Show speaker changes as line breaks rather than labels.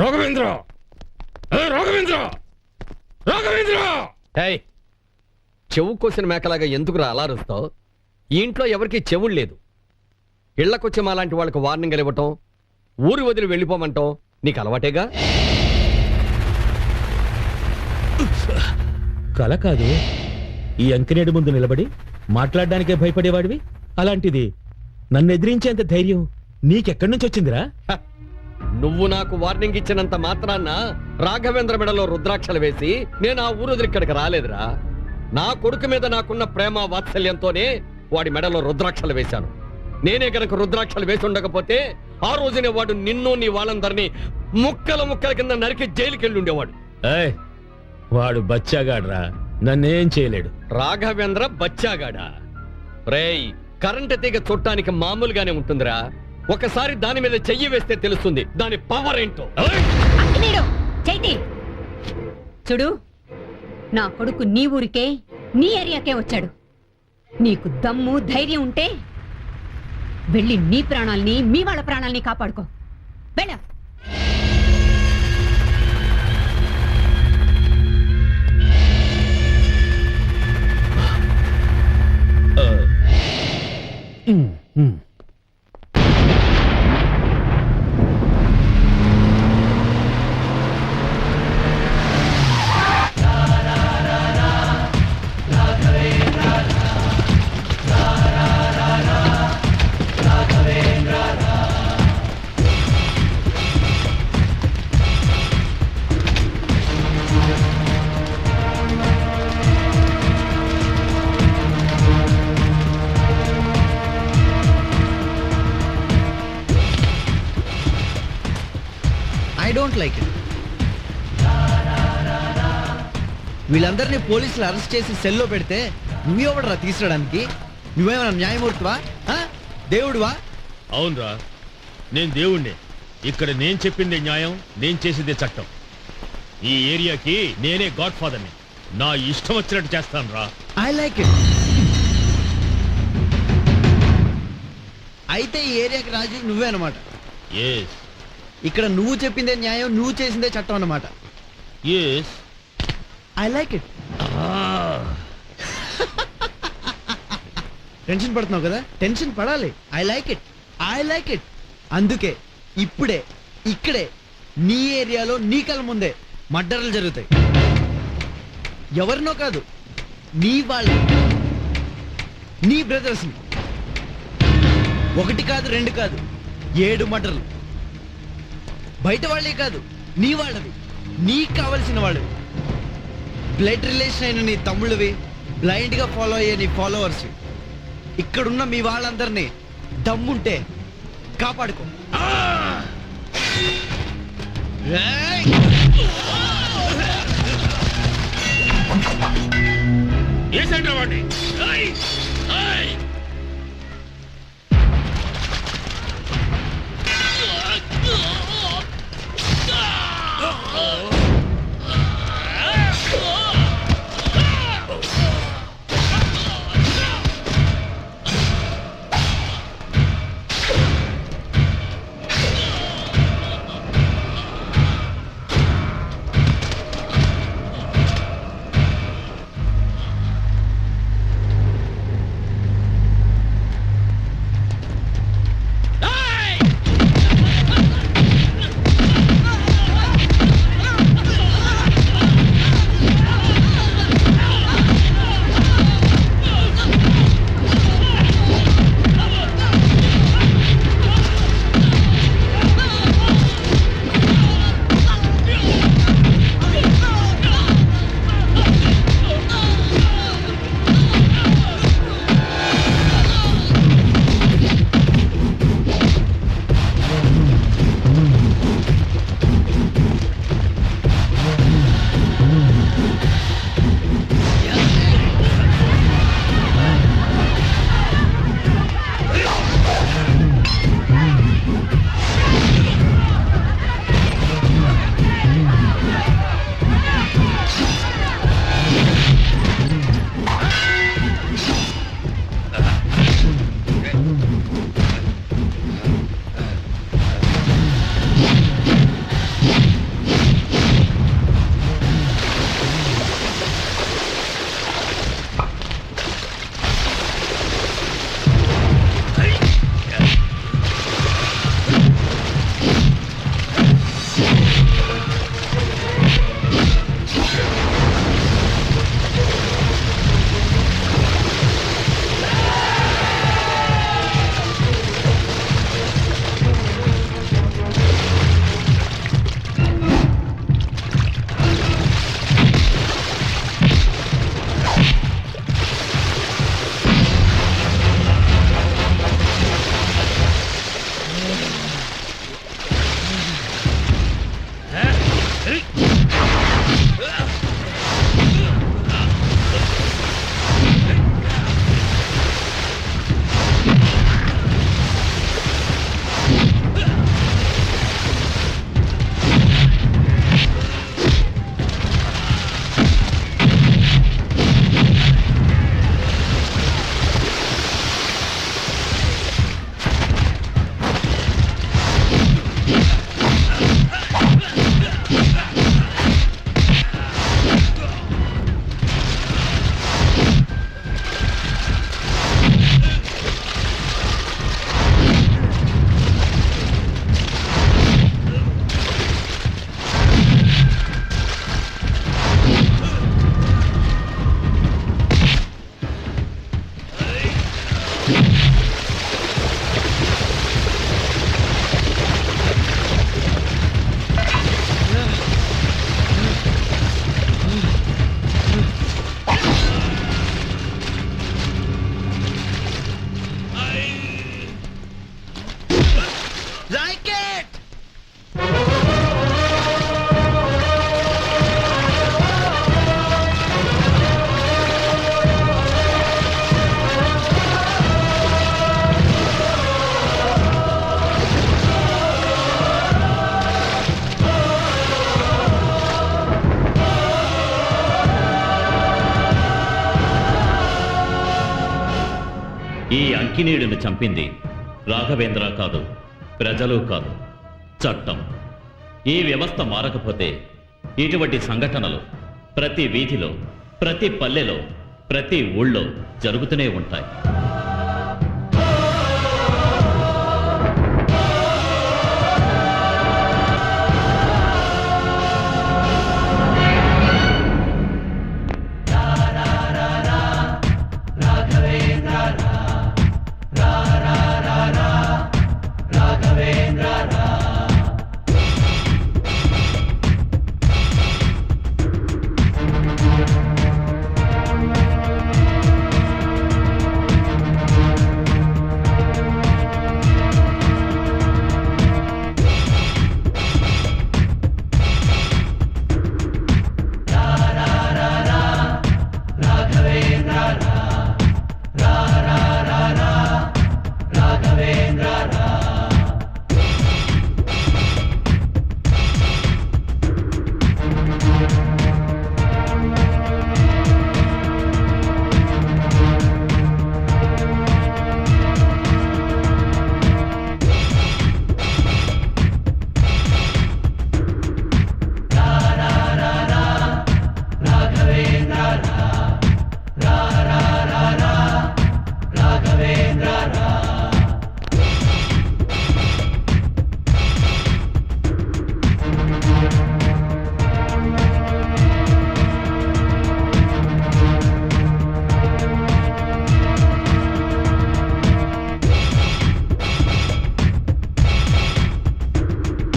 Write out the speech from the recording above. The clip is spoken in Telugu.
రాఘవేంద్ర, రాఘవేంద్ర, రాఘవేంద్ర!
చెవు కోసిన మేకలాగా ఎందుకురా అలా అరుస్తావు? ఈ ఇంట్లో ఎవరికి చెవుడు లేదు. ఇళ్లకొచ్చి మాలాంటి వాళ్ళకు వార్నింగ్ ఇవ్వటం, ఊరు వదిలి వెళ్ళిపోమంటాం నీకు అలవాటేగా.
కల కాదు, ఈ అంకినేడు ముందు నిలబడి మాట్లాడడానికే భయపడేవాడివి. అలాంటిది నన్ను ఎదిరించేంత ధైర్యం నీకెక్కడి నుంచి వచ్చిందిరా?
నువ్వు నాకు వార్నింగ్ ఇచ్చినంత మాత్రాన్న రాఘవేంద్ర మెడలో రుద్రాక్షలు వేసి నేను ఆ ఊరు వదిలి ఇక్కడికి రాలేదురా. నా కొడుకు మీద నాకున్న ప్రేమ వాత్సల్యంతోనే వాడి మెడలో రుద్రాక్షలు వేశాను. నేనే గనక రుద్రాక్షలు వేసి ఉండకపోతే ఆ రోజునే వాడు నిన్ను నీ వాళ్ళందరినీ ముక్కల ముక్కల కింద నరికి జైలుకి వెళ్ళి ఉండేవాడు.
వాడు బచ్చాగాడ్రా, నన్నేం చేయలేడు.
రాఘవేంద్ర బచ్చాగాడా? రేయ్, కరెంటు తీగ చుట్టానికి మామూలుగానే ఉంటుందిరా. ఒకసారి దాని మీద చెయ్యి వేస్తే తెలుస్తుంది దాని పవర్ ఏంటో.
చూడు, నా కొడుకు నీ ఊరికే, నీ ఏరియాకే వచ్చాడు. నీకు దమ్ము ధైర్యం ఉంటే వెళ్ళి నీ ప్రాణాల్ని, మీ వాళ్ళ ప్రాణాల్ని కాపాడుకో. వెళ్ళ.
I don't like it. వీళ్ళందరినీ పోలీసులు అరెస్ట్ చేసి సెల్లో పెడితే నువ్వెవడరా తీసుకురావడానికి? నువ్వేమన్నా న్యాయమూర్తివా, దేవుడువా?
అవునరా, నేను దేవుణ్ణి. ఇక్కడ నేను చెప్పిందే న్యాయం, నేను చేసిందే చట్టం. ఈ ఏరియాకి నేనే గాడ్ ఫాదర్ని. నా ఇష్టం వచ్చినట్టు చేస్తాను రా.
I like it. అయితే ఈ ఏరియాకి రాజు నువ్వే అన్నమాట.
ఎస్.
ఇక్కడ నువ్వు చెప్పిందే న్యాయం, నువ్వు చేసిందే చట్టం అన్నమాట.
Yes.
I like it. Tension పడుతున్నావు కదా? టెన్షన్ పడాలి. I like it, I like it. అందుకే ఇప్పుడే ఇక్కడే నీ ఏరియాలో నీ కళ్ళ ముందే మర్డర్లు జరుగుతాయి. ఎవరినో కాదు, నీ వాళ్ళు, నీ బ్రదర్స్ని. 1 కాదు 2 కాదు 7 మర్డర్లు. బయట వాళ్ళే కాదు, నీ వాళ్ళవి, నీకు కావలసిన వాళ్ళవి. బ్లడ్ రిలేషన్ అయిన నీ తమ్ముళ్ళవి, బ్లైండ్ గా ఫాలో అయ్యే నీ ఫాలోవర్స్. ఇక్కడున్న మీ వాళ్ళందరినీ దమ్ముంటే కాపాడుకో. రాకెట్
ఈ అంకినీయుడిని చంపింది రాఘవేంద్ర కాదు, ప్రజలు కాదు, చట్టం. ఈ వ్యవస్థ మారకపోతే ఇటువంటి సంఘటనలు ప్రతి వీధిలో, ప్రతి పల్లెలో, ప్రతి ఊళ్ళో జరుగుతూనే ఉంటాయి.